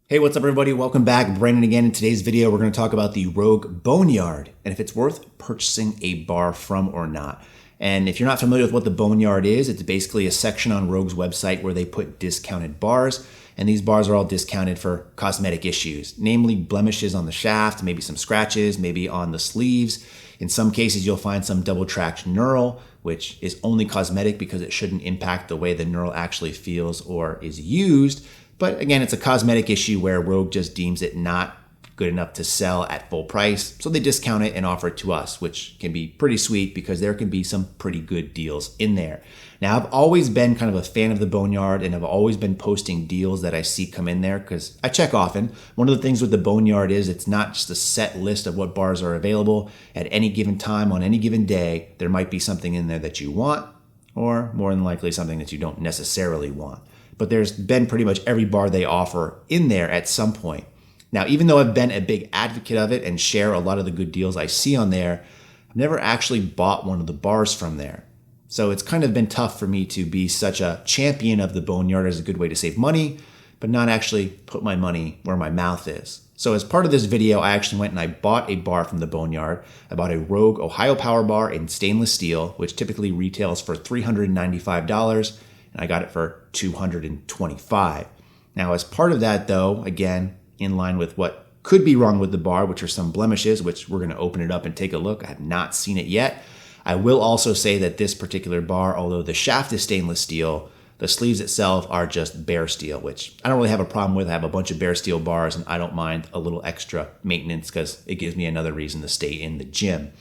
Hey, what's up everybody? Welcome back. Brandon again. In today's video, we're going to talk about the Rogue Boneyard and if it's worth purchasing a bar from or not. And if you're not familiar with what the Boneyard is, it's basically a section on Rogue's website where they put discounted bars. And these bars are all discounted for cosmetic issues, namely blemishes on the shaft, maybe some scratches, maybe on the sleeves. In some cases, you'll find some double-tracked knurl, which is only cosmetic because it shouldn't impact the way the knurl actually feels or is used. But again, it's a cosmetic issue where Rogue just deems it not good enough to sell at full price. So they discount it and offer it to us, which can be pretty sweet because there can be some pretty good deals in there. Now, I've always been kind of a fan of the Boneyard and I've always been posting deals that I see come in there because I check often. One of the things with the Boneyard is it's not just a set list of what bars are available at any given time on any given day. There might be something in there that you want or more than likely something that you don't necessarily want. But there's been pretty much every bar they offer in there at some point. Now, even though I've been a big advocate of it and share a lot of the good deals I see on there, I've never actually bought one of the bars from there. So it's kind of been tough for me to be such a champion of the Boneyard as a good way to save money, but not actually put my money where my mouth is. So as part of this video, I actually went and I bought a bar from the Boneyard. I bought a Rogue Ohio Power Bar in stainless steel, which typically retails for $395. And I got it for $225. Now, as part of that, though, again, in line with what could be wrong with the bar, which are some blemishes, which we're going to open it up and take a look. I have not seen it yet. I will also say that this particular bar, although the shaft is stainless steel, the sleeves itself are just bare steel, which I don't really have a problem with. I have a bunch of bare steel bars, and I don't mind a little extra maintenance because it gives me another reason to stay in the gym.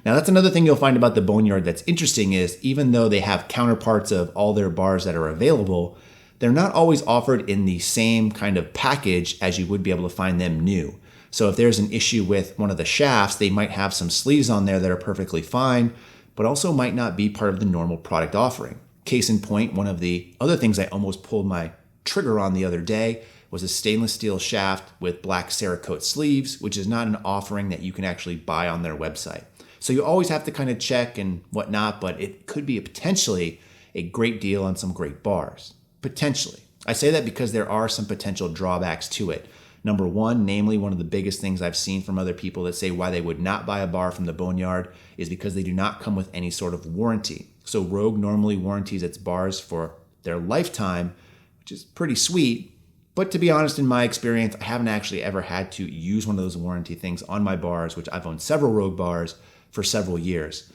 Now, that's another thing you'll find about the Boneyard that's interesting is even though they have counterparts of all their bars that are available, they're not always offered in the same kind of package as you would be able to find them new. So if there's an issue with one of the shafts, they might have some sleeves on there that are perfectly fine, but also might not be part of the normal product offering. Case in point, one of the other things I almost pulled my trigger on the other day was a stainless steel shaft with black Cerakote sleeves, which is not an offering that you can actually buy on their website. So you always have to kind of check and whatnot, but it could be potentially a great deal on some great bars. Potentially. I say that because there are some potential drawbacks to it. Number one, namely one of the biggest things I've seen from other people that say why they would not buy a bar from the Boneyard is because they do not come with any sort of warranty. So Rogue normally warranties its bars for their lifetime, which is pretty sweet. But to be honest, in my experience, I haven't actually ever had to use one of those warranty things on my bars, which I've owned several Rogue bars for several years.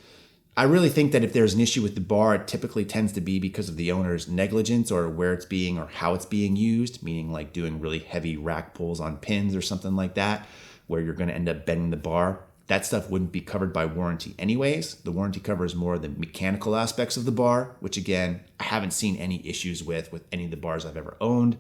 I really think that if there's an issue with the bar, it typically tends to be because of the owner's negligence or where it's being or how it's being used, meaning like doing really heavy rack pulls on pins or something like that, where you're going to end up bending the bar. That stuff wouldn't be covered by warranty anyways. The warranty covers more the mechanical aspects of the bar, which again, I haven't seen any issues with any of the bars I've ever owned.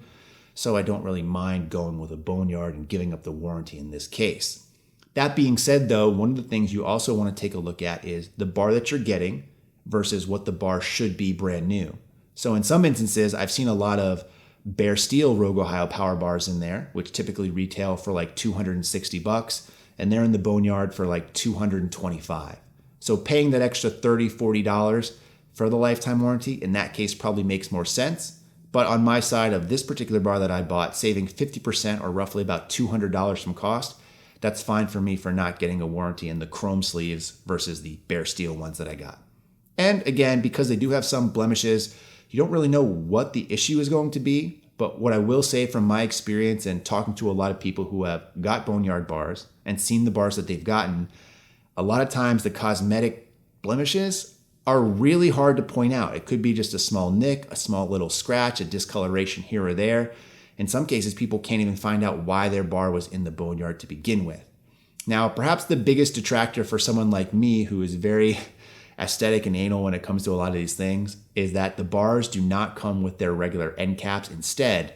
So I don't really mind going with a Boneyard and giving up the warranty in this case. That being said, though, one of the things you also want to take a look at is the bar that you're getting versus what the bar should be brand new. So in some instances, I've seen a lot of bare steel Rogue Ohio Power Bars in there, which typically retail for like $260, and they're in the Boneyard for like $225. So paying that extra $30, $40 for the lifetime warranty, in that case, probably makes more sense. But on my side of this particular bar that I bought, saving 50% or roughly about $200 from cost, that's fine for me for not getting a warranty in the chrome sleeves versus the bare steel ones that I got. And again, because they do have some blemishes, you don't really know what the issue is going to be. But what I will say from my experience and talking to a lot of people who have got Boneyard bars and seen the bars that they've gotten, a lot of times the cosmetic blemishes are really hard to point out. It could be just a small nick, a small little scratch, a discoloration here or there. In some cases, people can't even find out why their bar was in the Boneyard to begin with. Now, perhaps the biggest detractor for someone like me who is very aesthetic and anal when it comes to a lot of these things is that the bars do not come with their regular end caps. Instead,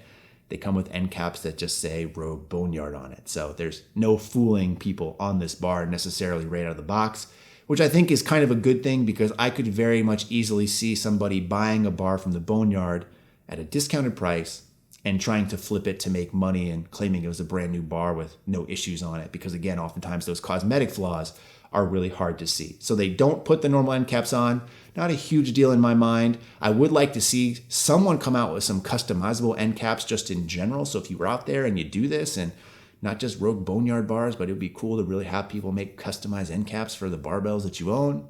they come with end caps that just say Rogue Boneyard on it. So there's no fooling people on this bar necessarily right out of the box, which I think is kind of a good thing because I could very much easily see somebody buying a bar from the Boneyard at a discounted price and trying to flip it to make money and claiming it was a brand new bar with no issues on it. Because again, oftentimes those cosmetic flaws are really hard to see. So they don't put the normal end caps on. Not a huge deal in my mind. I would like to see someone come out with some customizable end caps just in general. So if you were out there and you do this, and not just Rogue Boneyard bars, but it would be cool to really have people make customized end caps for the barbells that you own.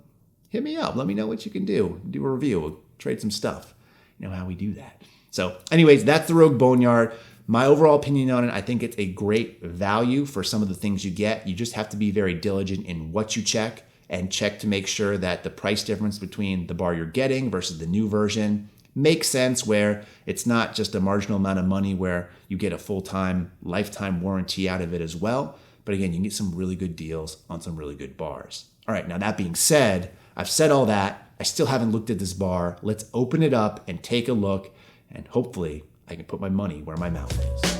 Hit me up. Let me know what you can do. Do a review. We'll trade some stuff. You know how we do that. So anyways, that's the Rogue Boneyard. My overall opinion on it, I think it's a great value for some of the things you get. You just have to be very diligent in what you check, and check to make sure that the price difference between the bar you're getting versus the new version makes sense, where it's not just a marginal amount of money where you get a full-time lifetime warranty out of it as well. But again, you can get some really good deals on some really good bars. All right, now that being said, I've said all that. I still haven't looked at this bar. Let's open it up and take a look, and hopefully I can put my money where my mouth is.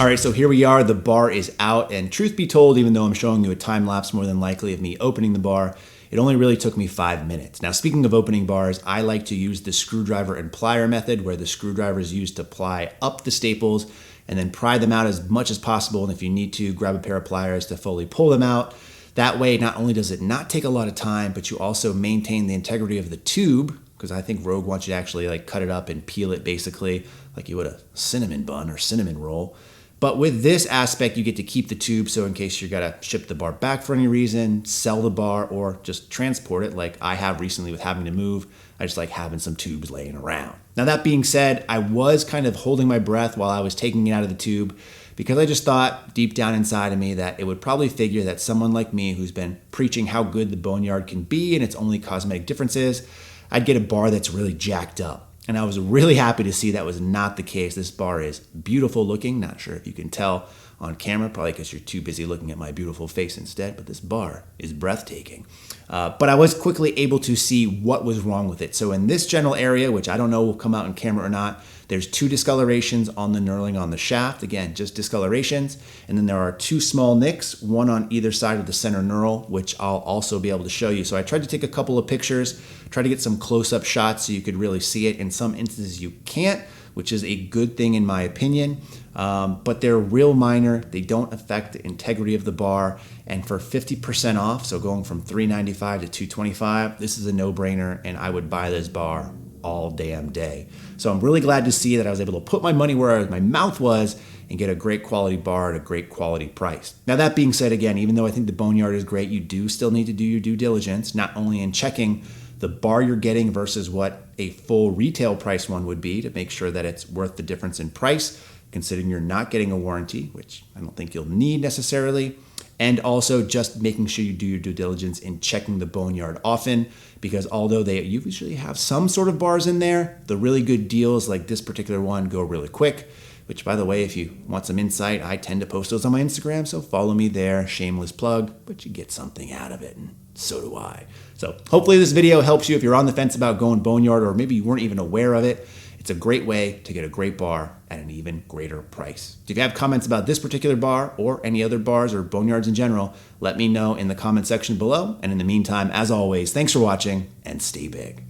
All right, so here we are. The bar is out, and truth be told, even though I'm showing you a time lapse more than likely of me opening the bar, it only really took me 5 minutes. Now, speaking of opening bars, I like to use the screwdriver and plier method, where the screwdriver is used to ply up the staples and then pry them out as much as possible. And if you need to, grab a pair of pliers to fully pull them out. That way, not only does it not take a lot of time, but you also maintain the integrity of the tube, because I think Rogue wants you to actually like cut it up and peel it basically like you would a cinnamon bun or cinnamon roll. But with this aspect, you get to keep the tube, so in case you gotta ship the bar back for any reason, sell the bar, or just transport it like I have recently with having to move, I just like having some tubes laying around. Now that being said, I was kind of holding my breath while I was taking it out of the tube, because I just thought deep down inside of me that it would probably figure that someone like me who's been preaching how good the Boneyard can be and its only cosmetic differences, I'd get a bar that's really jacked up. And I was really happy to see that was not the case. This bar is beautiful looking. Not sure if you can tell on camera, probably because you're too busy looking at my beautiful face instead, but this bar is breathtaking. But I was quickly able to see what was wrong with it. So in this general area, which I don't know will come out on camera or not, there's 2 discolorations on the knurling on the shaft. Again, just discolorations. And then there are 2 small nicks, one on either side of the center knurl, which I'll also be able to show you. So I tried to take a couple of pictures, try to get some close-up shots so you could really see it. In some instances you can't, which is a good thing in my opinion. But they're real minor. They don't affect the integrity of the bar. And for 50% off, so going from $3.95 to $2.25, this is a no-brainer, and I would buy this bar all damn day. So I'm really glad to see that I was able to put my money where my mouth was and get a great quality bar at a great quality price. Now that being said, again, even though I think the Boneyard is great, you do still need to do your due diligence, not only in checking the bar you're getting versus what a full retail price one would be, to make sure that it's worth the difference in price, considering you're not getting a warranty, which I don't think you'll need necessarily. And also just making sure you do your due diligence in checking the Boneyard often, because although they usually have some sort of bars in there, the really good deals like this particular one go really quick, which by the way, if you want some insight, I tend to post those on my Instagram, so follow me there, shameless plug, but you get something out of it, and so do I. So hopefully this video helps you if you're on the fence about going Boneyard, or maybe you weren't even aware of it. It's a great way to get a great bar at an even greater price. If you have comments about this particular bar or any other bars or Boneyards in general, let me know in the comment section below. And in the meantime, as always, thanks for watching and stay big.